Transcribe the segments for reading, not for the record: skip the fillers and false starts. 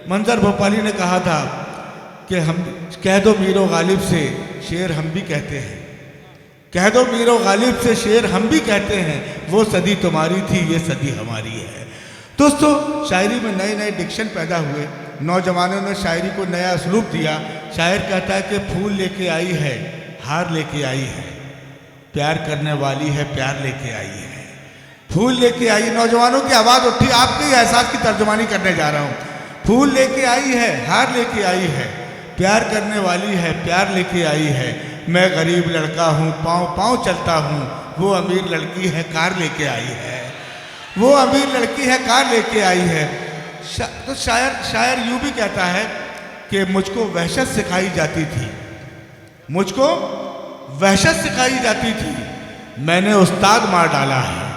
मंजर भोपाली ने कहा था कि हम कह दो मीरो गालिब से शेर हम भी कहते हैं, कह दो मीरो गालिब से शेर हम भी कहते हैं, वो सदी तुम्हारी थी ये सदी हमारी है। दोस्तों, शायरी में नए नए डिक्शन पैदा हुए, नौजवानों ने शायरी को नया उसलूब दिया। शायर कहता है कि फूल लेके आई है, हार लेके आई है, प्यार करने वाली है, प्यार लेके आई है। फूल लेके आई, नौजवानों की आवाज़ उठी, आपके एहसास की तर्जुमानी करने जा रहा हूँ। फूल लेके आई है, हार लेके आई है, प्यार करने वाली है, प्यार लेके आई है। मैं गरीब लड़का हूँ, पाँव पाँव चलता हूँ, वो अमीर लड़की है, कार लेके आई है, वो अमीर लड़की है, कार लेके आई है। तो शायर यूँ भी कहता है कि मुझको वहशत सिखाई जाती थी, मुझको वहशत सिखाई जाती थी, मैंने उस्ताद मार डाला है।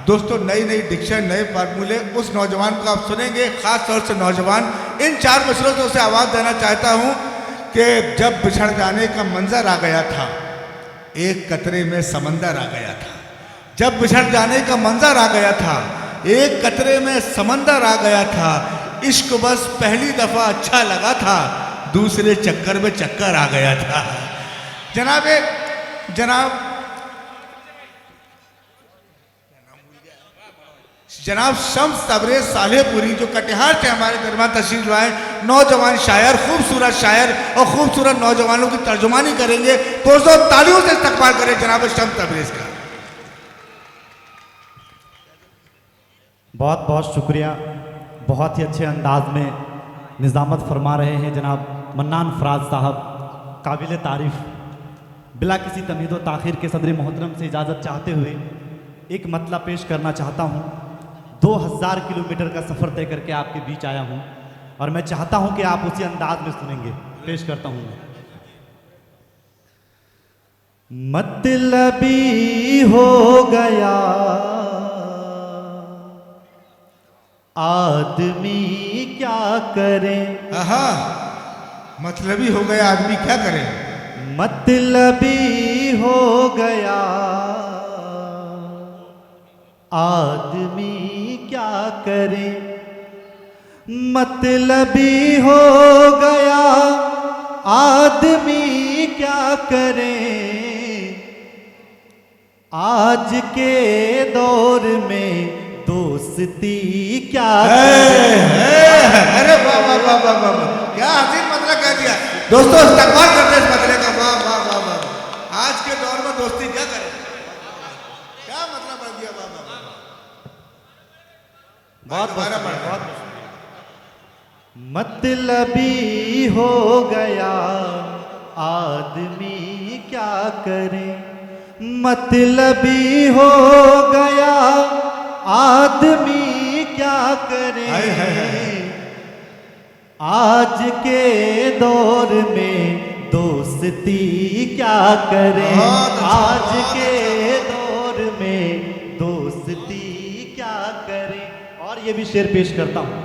दोस्तों, नई नई डिक्शन, नए फार्मूले, उस नौजवान को आप सुनेंगे, ख़ास तौर से नौजवान। इन 4 मसलों से उसे आवाज़ देना चाहता हूँ कि जब बिछड़ जाने का मंजर आ गया था, एक कतरे में समंदर आ गया था। जब बिछड़ जाने का मंजर आ गया था, एक कतरे में समंदर आ गया था। इश्क बस पहली दफ़ा अच्छा लगा था, दूसरे चक्कर में चक्कर आ गया था। जनाब शम्स तबरेज़ सालेहपुरी, जो कटिहार से हमारे दरबार तशरीफ लाए, नौजवान शायर, खूबसूरत शायर और खूबसूरत नौजवानों की तर्जुमानी करेंगे। पुरज़ोर तालियों से इस्तकबाल करें जनाब शम्स तबरेज़ का। बहुत बहुत शुक्रिया। बहुत ही अच्छे अंदाज में निज़ामत फरमा रहे हैं जनाब मन्नान फराज साहब, काबिल तारीफ़। बिला किसी तमीद व ताख़ीर के सदर मोहतरम से इजाज़त चाहते हुए एक मतला पेश करना चाहता हूँ। 2000 किलोमीटर का सफ़र तय करके आपके बीच आया हूँ और मैं चाहता हूँ कि आप उसी अंदाज में सुनेंगे। पेश करता हूँ। मतलबी हो गया आदमी क्या करे, मतलबी हो गया आदमी क्या करे, मतलबी हो गया आदमी क्या करे, मतलबी हो गया आदमी क्या करे। आज के दौर में दोस्ती क्या करे। अरे वाह वाह वाह वाह वाह, क्या हसीन मतलब कह दिया। दोस्तों, इस्तकबाल करते इस मतले का। वाह वाह वाह वाह। आज के दौर में दोस्ती क्या करे, क्या मतलब बन गया। वाह वाह, बहुत मतलबी हो गया आदमी क्या करे, मतलबी हो गया आदमी क्या करे। आज के दौर में दोस्ती क्या करे, आज के दौर में दोस्ती क्या करे। और ये भी शेर पेश करता हूँ।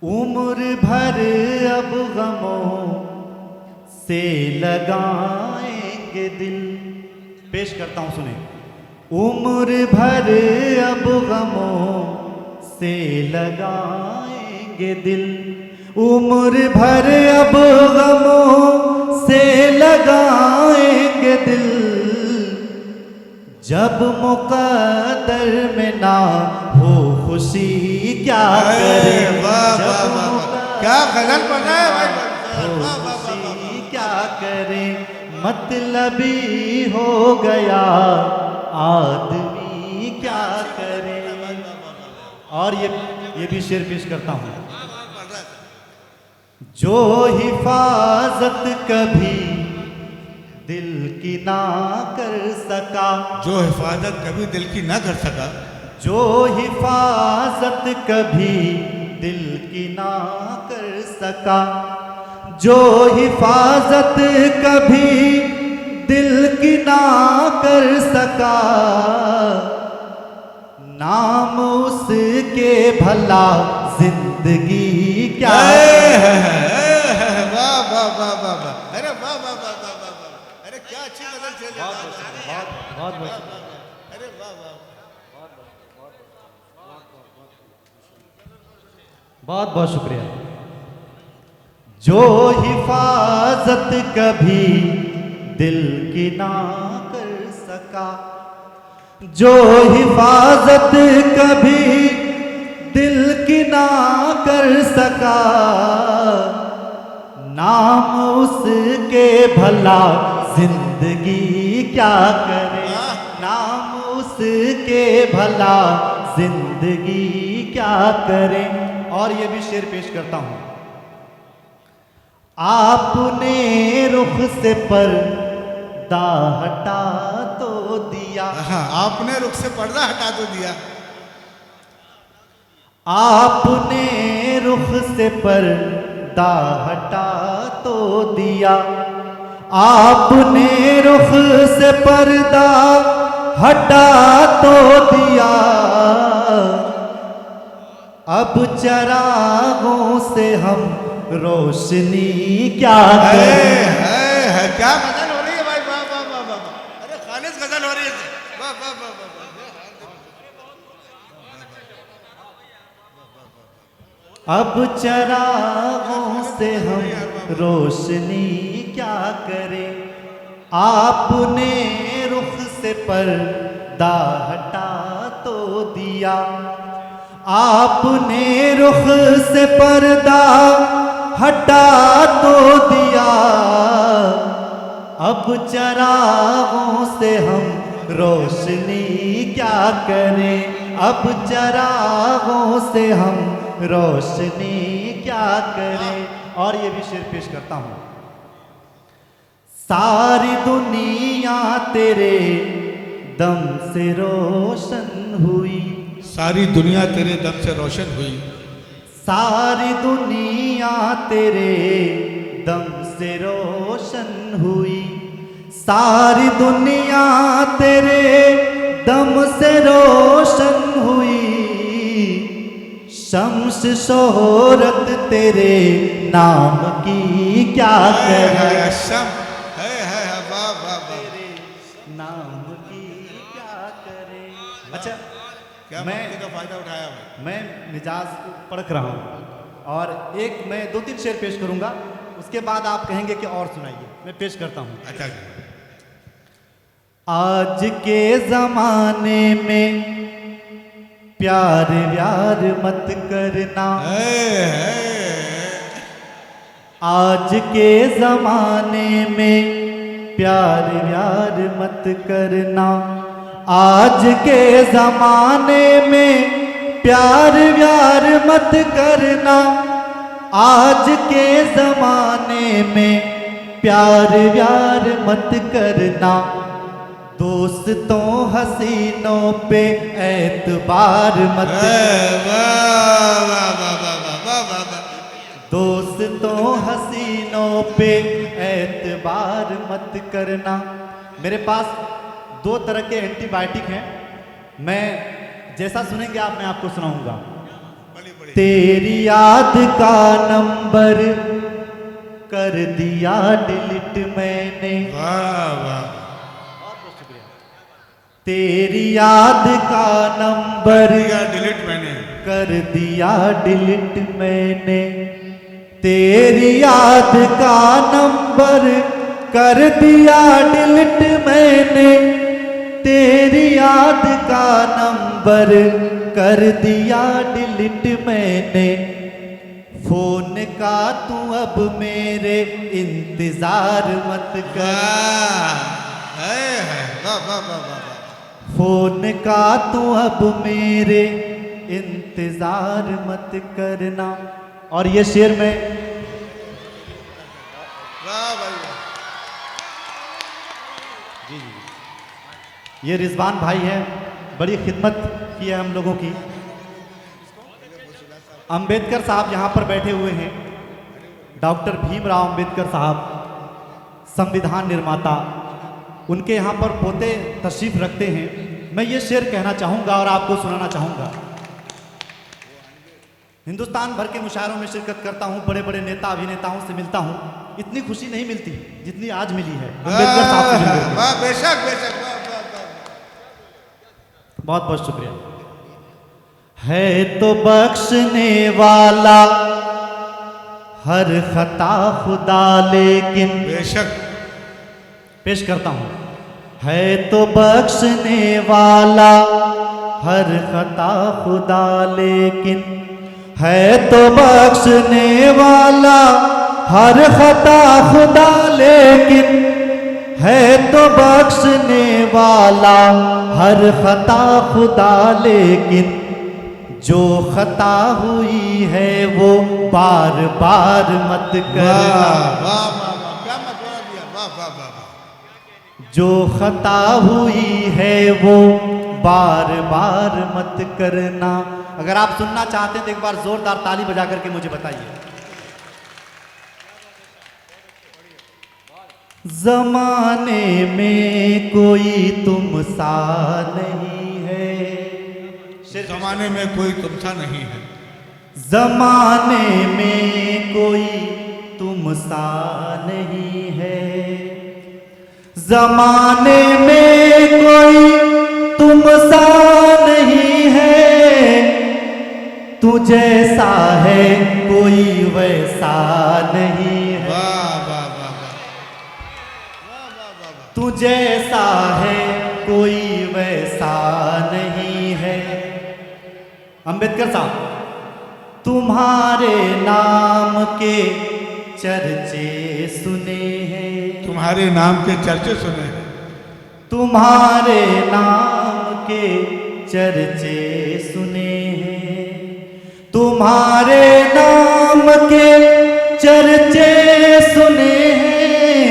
उम्र भर अब गमों से लगाएंगे दिल। पेश करता हूँ, सुने। उम्र भर अब गमों से लगाएंगे दिल, उम्र भर अब गमों से लगाएंगे दिल। जब मुक़द्दर में ना हो खुशी क्या करे। क्या गजल बना है भाई, खुशी क्या करे, मतलबी हो गया आदमी क्या करे। और ये भी शेर पेश करता हूँ। जो हिफाजत कभी दिल की ना कर सका, जो हिफाजत कभी दिल की ना कर सका, जो हिफाजत कभी दिल की ना कर सका, जो हिफाजत कभी दिल की ना कर सका। नाम उसके भला जिंदगी क्या। वाह वाह वाह वाह वाह, अरे वाह वाह वाह वाह वाह, अरे क्या अच्छी गजल चल रही है। बहुत अरे वाह वाह। बहुत बहुत शुक्रिया। जो हिफाजत कभी दिल की ना कर सका, जो हिफाजत कभी दिल की ना कर सका, नाम उसके भला जिंदगी क्या करे, नाम उसके भला जिंदगी क्या करे। और ये भी शेर पेश करता हूं। आपने रुख से पर्दा हटा तो दिया, हाँ, आपने रुख से पर्दा हटा तो दिया। आपने रुख से पर्दा हटा तो दिया, आपने रुख से पर्दा हटा तो दिया। अब चरागों से हम रोशनी क्या करें। है क्या गजल हो रही है भाई, वाह वाह वाह वाह वाह। अरे खालिस गजल हो रही है, वाह वाह वाह वाह वाह। अब चरागों से हम रोशनी क्या करें, आपने रुख से पर्दा हटा तो दिया, आपने रुख से पर्दा हटा तो दिया। अब चरागों से हम रोशनी क्या करें, अब चरागों से हम रोशनी क्या करें। और ये भी शेर पेश करता हूं। सारी दुनिया तेरे दम से रोशन हुई, सारी दुनिया तेरे दम से रोशन हुई, सारी दुनिया तेरे दम से रोशन हुई, सारी दुनिया तेरे दम से रोशन हुई। शम्स शोहरत तेरे नाम की क्या करे, वाह वाह वाह। नाम की क्या करे। अच्छा, क्या मैं मौके का फायदा उठाया भाई। मैं मिजाज पढ़ रहा हूँ और एक मैं 2-3 शेर पेश करूंगा, उसके बाद आप कहेंगे कि और सुनाइए। मैं पेश करता हूँ। अच्छा, आज के जमाने में प्यार व्यार मत करना, आज के जमाने में प्यार व्यार मत करना, आज के जमाने में प्यार व्यार मत करना, आज के जमाने में प्यार व्यार मत करना। दोस्तों हसीनों पे एतबार मत करना, दोस्तों हसीनों पे एतबार मत करना। मेरे पास 2 तरह के एंटीबायोटिक हैं, मैं जैसा सुनेंगे आप मैं आपको सुनाऊंगा। तेरी याद का नंबर कर दिया डिलीट मैंने, वाह वाह। बहुत शुक्रिया। तेरी याद का नंबर डिलीट मैंने कर दिया डिलीट मैंने, तेरी याद का नंबर कर दिया डिलीट मैंने, तेरी याद का नंबर कर दिया डिलीट मैंने। फोन का तू अब मेरे इंतजार मत कर, फोन का तू अब मेरे इंतजार मत करना। और ये शेर में जी ये रिजवान भाई है, बड़ी खिदमत की है हम लोगों की। अंबेडकर साहब यहाँ पर बैठे हुए हैं, डॉक्टर भीमराव अंबेडकर साहब संविधान निर्माता, उनके यहाँ पर पोते तशरीफ रखते हैं। मैं ये शेर कहना चाहूँगा और आपको सुनाना चाहूँगा। हिंदुस्तान भर के मुशायरों में शिरकत करता हूँ, बड़े बड़े नेता अभिनेताओं से मिलता हूँ, इतनी खुशी नहीं मिलती जितनी आज मिली है अंबेडकर साहब से मिलकर। वाह, बेशक बेशक, बहुत बहुत शुक्रिया। है तो बख्शने वाला हर खता खुदा, लेकिन बेशक पेश करता हूँ। है तो बख्शने वाला हर खता खुदा, लेकिन है तो बख्शने वाला हर खता खुदा, लेकिन है तो बख्शने वाला हर खता खुदा, लेकिन जो खता हुई है वो बार बार मत वाह करना। वाह वाह वाह, क्या मशवरा दिया, वाह वाह वाह वाह। जो खता हुई है वो बार बार मत करना। अगर आप सुनना चाहते हैं तो एक बार जोरदार ताली बजा करके मुझे बताइए। जमाने में कोई तुम सा नहीं है, जमाने में कोई तुमसा नहीं है, जमाने में कोई तुम सा नहीं है, जमाने में कोई तुम सा नहीं है, तू जैसा है कोई वैसा नहीं है, वाह वाह वाह वाह वाह वाह वाह वाह। तू जैसा है कोई वैसा नहीं है। अंबेडकर साहब, तुम्हारे नाम के चर्चे सुने हैं, तुम्हारे नाम के चर्चे सुने हैं, तुम्हारे नाम के चर्चे सुने हैं, तुम्हारे नाम के चर्चे सुने हैं,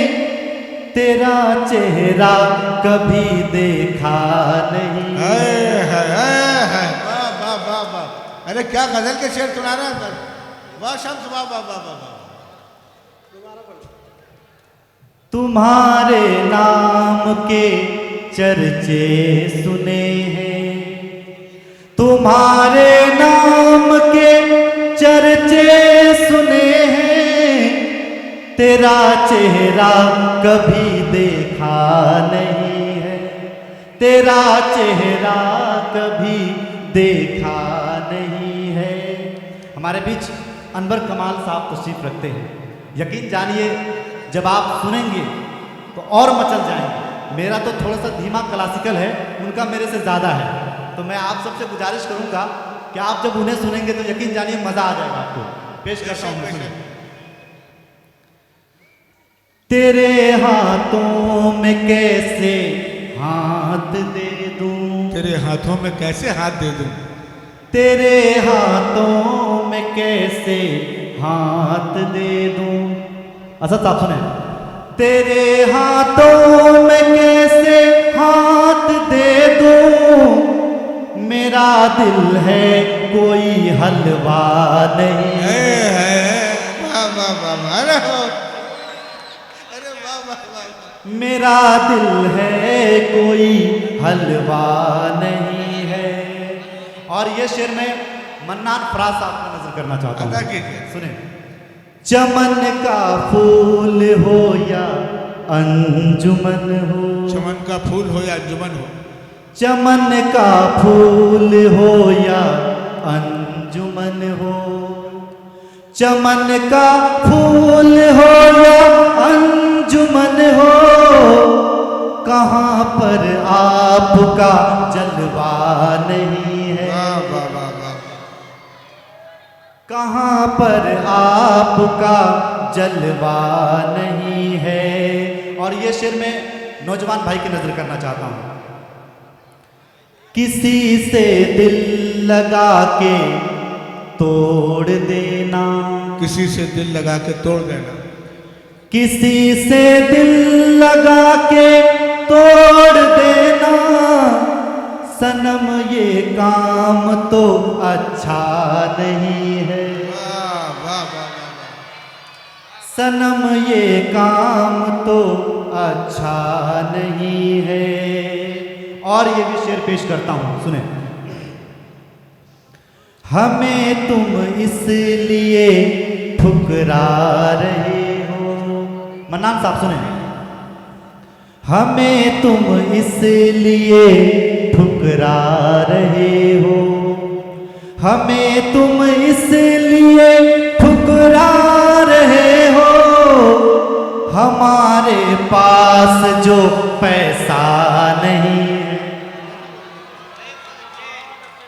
तेरा चेहरा कभी देखा नहीं। है। वाह वाह वाह वाह। अरे क्या गजल के शेर सुना रहा है, वाह शम्स, वाह वाह वाह वाह वाह। तुम्हारे नाम के चर्चे सुने हैं, तुम्हारे नाम के चर्चे सुने हैं, तेरा चेहरा कभी देखा नहीं है, तेरा चेहरा कभी देखा नहीं है। हमारे बीच अनवर कमाल साहब तशरीफ रखते हैं। यकीन जानिए जब आप सुनेंगे तो और मचल जाएंगे। मेरा तो थोड़ा सा धीमा क्लासिकल है, उनका मेरे से ज़्यादा है, तो मैं आप सबसे गुजारिश करूंगा कि आप जब उन्हें सुनेंगे तो यकीन जानिए मज़ा आ जाएगा आपको। पेश करता हूँ, सुने। तेरे हाथों में कैसे हाथ दे दूं, तेरे हाथों में कैसे हाथ दे दूं, तेरे हाथों में कैसे हाथ दे दूं। असद साहब सुने। तेरे हाथों में कैसे हाथ दे दूं, मेरा दिल है कोई हलवा नहीं। वाह वाह वाह वाह। अरे वाह वाह वाह। मेरा दिल है कोई हलवा नहीं है। और ये शेर में मन्नान फराज साहब का नजर करना चाहता अदा हूँ, कीजिए। सुने। चमन का फूल हो या अंजुमन हो, चमन का फूल हो या अंजुमन हो, चमन का फूल हो या अंजुमन हो, चमन का फूल हो या अंजुमन हो, कहाँ पर आपका जलवा नहीं है, वाह वाह वाह वाह। कहाँ पर आपका जलवा नहीं है। और ये शेर में नौजवान भाई की नजर करना चाहता हूं। किसी से दिल लगा के तोड़ देना, किसी से दिल लगा के तोड़ देना, किसी से दिल लगा के तोड़ देना, सनम ये काम तो अच्छा नहीं है, वाह वाह वाह वाह। सनम ये काम तो अच्छा नहीं है। और ये भी शेर पेश करता हूं, सुने। हमें तुम इसलिए ठुकरा रहे हो, मन्नान साहब सुने। हमें तुम इसलिए ठुकरा रहे हो, हमें तुम इसलिए ठुकरा रहे हो, हमारे पास जो पैसा नहीं